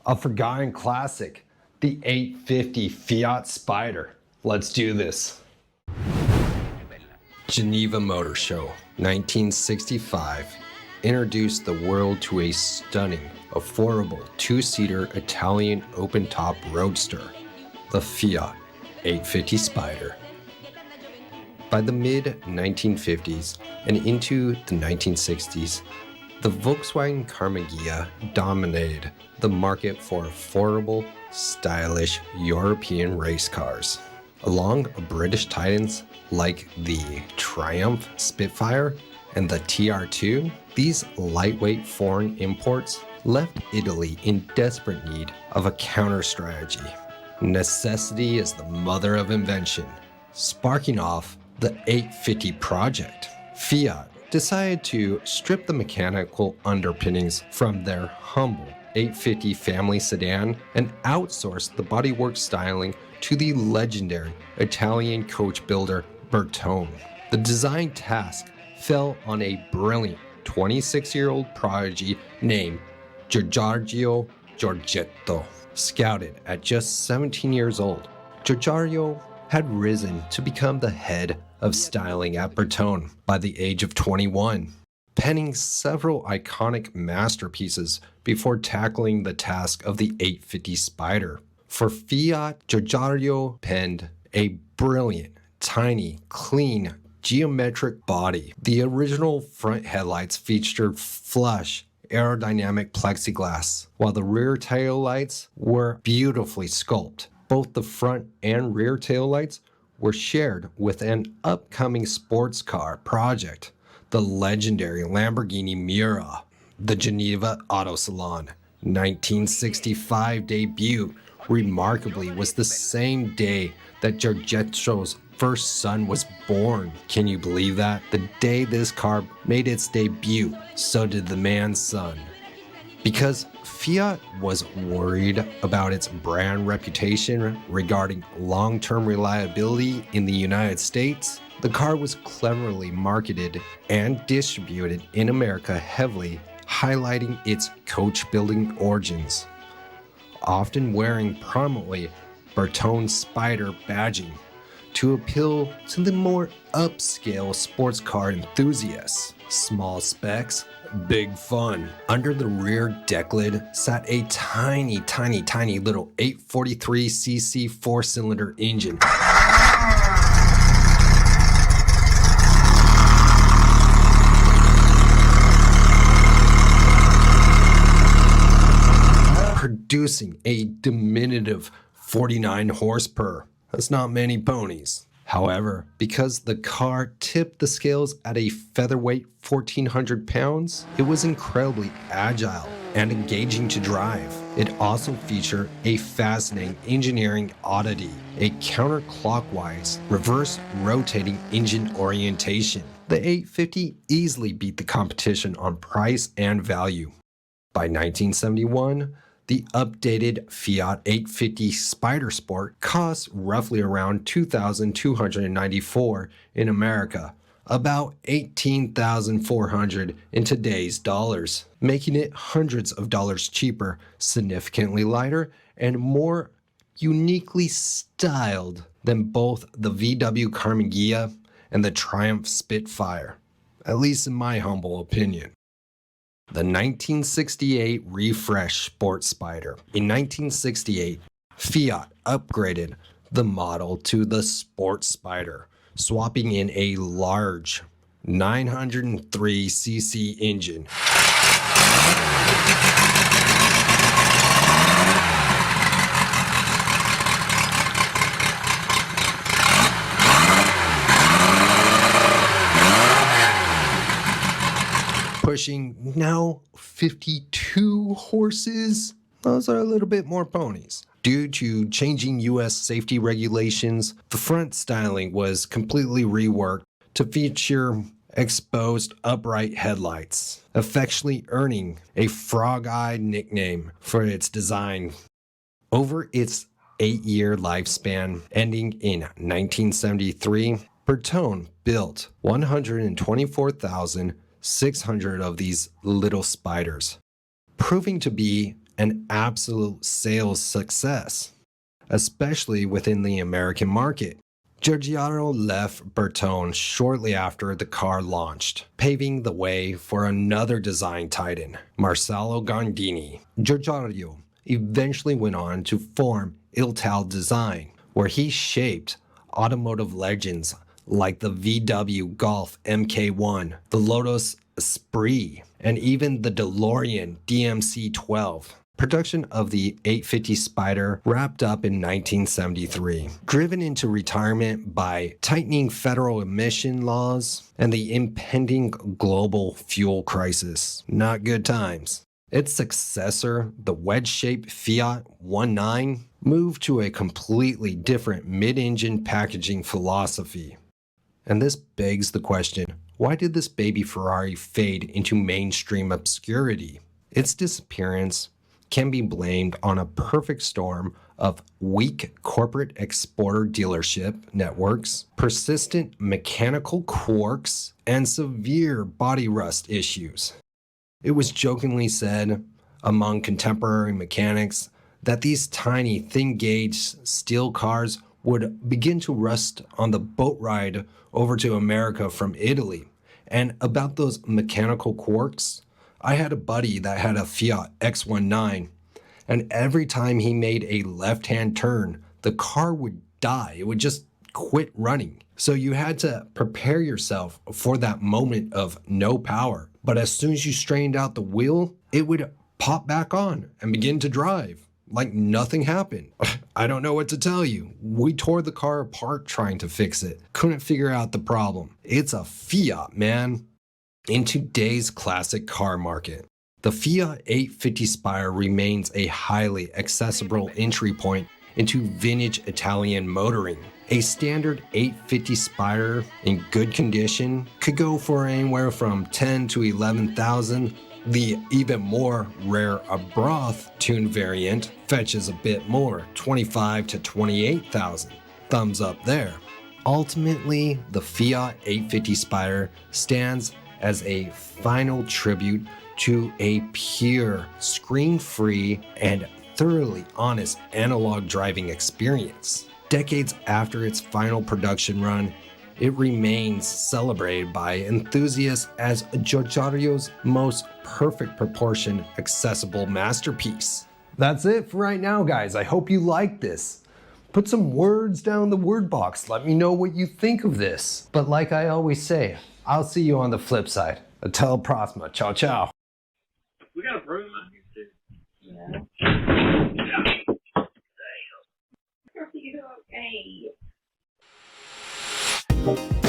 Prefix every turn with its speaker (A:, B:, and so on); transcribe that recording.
A: A forgotten classic, the 850 Fiat Spider. Let's do this. Geneva Motor Show, 1965, introduced the world to a stunning, affordable two-seater Italian open-top roadster, the Fiat 850 Spider. By the mid-1950s and into the 1960s, the Volkswagen Carmagia dominated the market for affordable, stylish European race cars. Along British titans like the Triumph Spitfire and the TR2, these lightweight foreign imports left Italy in desperate need of a counter-strategy. Necessity is the mother of invention, sparking off the 850 project. Fiat decided to strip the mechanical underpinnings from their humble 850 family sedan and outsource the bodywork styling to the legendary Italian coach builder Bertone. The design task fell on a brilliant 26-year-old prodigy named Giorgio Giorgetto. Scouted at just 17 years old, Giorgio had risen to become the head of styling at Bertone by the age of 21, penning several iconic masterpieces before tackling the task of the 850 Spider. For Fiat, Giorgio penned a brilliant, tiny, clean, geometric body. The original front headlights featured flush, aerodynamic plexiglass, while the rear tail lights were beautifully sculpted. Both the front and rear tail lights were shared with an upcoming sports car project, the legendary Lamborghini Miura. The Geneva Auto Salon 1965 debut remarkably was the same day that Giorgetto's first son was born. Can you believe that? The day this car made its debut, so did the man's son. Because Fiat was worried about its brand reputation regarding long-term reliability in the United States, the car was cleverly marketed and distributed in America heavily, highlighting its coach-building origins. Often wearing prominently Bertone Spider badging to appeal to the more upscale sports car enthusiasts. Small specs, big fun. Under the rear deck lid sat a tiny little 843cc four-cylinder engine. Producing a diminutive 49 horsepower. That's not many ponies. However, because the car tipped the scales at a featherweight 1,400 pounds, it was incredibly agile and engaging to drive. It also featured a fascinating engineering oddity, a counterclockwise, reverse rotating engine orientation. The 850 easily beat the competition on price and value. By 1971, the updated Fiat 850 Spider Sport costs roughly around $2,294 in America, about $18,400 in today's dollars, making it hundreds of dollars cheaper, significantly lighter, and more uniquely styled than both the VW Carmagia and the Triumph Spitfire, at least in my humble opinion. The 1968 refresh Sport Spider. In 1968, Fiat upgraded the model to the Sport Spider, swapping in a large 903cc engine. Pushing now 52 horses. Those are a little bit more ponies. Due to changing US safety regulations, the front styling was completely reworked to feature exposed upright headlights, affectionately earning a frog-eyed nickname for its design. Over its 8-year lifespan, ending in 1973, Bertone built 124,600 of these little spiders, proving to be an absolute sales success, especially within the American market. Giugiaro left Bertone shortly after the car launched, paving the way for another design titan, Marcello Gandini. Giugiaro eventually went on to form Italdesign Design, where he shaped automotive legends like the VW Golf MK1, the Lotus Esprit, and even the DeLorean DMC-12. Production of the 850 Spider wrapped up in 1973. Driven into retirement by tightening federal emission laws and the impending global fuel crisis. Not good times. Its successor, the wedge-shaped Fiat 19, moved to a completely different mid-engine packaging philosophy. And this begs the question, why did this baby Ferrari fade into mainstream obscurity? Its disappearance can be blamed on a perfect storm of weak corporate exporter dealership networks, persistent mechanical quirks, and severe body rust issues. It was jokingly said among contemporary mechanics that these tiny, thin-gauge steel cars would begin to rust on the boat ride over to America from Italy. And about those mechanical quirks, I had a buddy that had a Fiat X19, and every time he made a left-hand turn, the car would die. It would just quit running. So you had to prepare yourself for that moment of no power. But as soon as you straightened out the wheel, it would pop back on and begin to drive like nothing happened. I don't know what to tell you. We tore the car apart trying to fix it. Couldn't figure out the problem. It's a Fiat, man. In today's classic car market, the Fiat 850 Spire remains a highly accessible entry point into vintage Italian motoring. A standard 850 Spire in good condition could go for anywhere from 10 to 11,000. The even more rare Abroth tuned variant fetches a bit more, 25 to 28,000. Thumbs up there. Ultimately, the Fiat 850 Spire stands as a final tribute to a pure, screen-free, and thoroughly honest analog driving experience. Decades after its final production run, it remains celebrated by enthusiasts as Giugiaro's most perfect proportion accessible masterpiece. That's it for right now, guys. I hope you liked this. Put some words down in the word box. Let me know what you think of this. But like I always say, I'll see you on the flip side. Until próxima. Ciao, ciao.
B: We got a broom out here too.
C: Yeah.
B: Yeah.
C: Are you okay?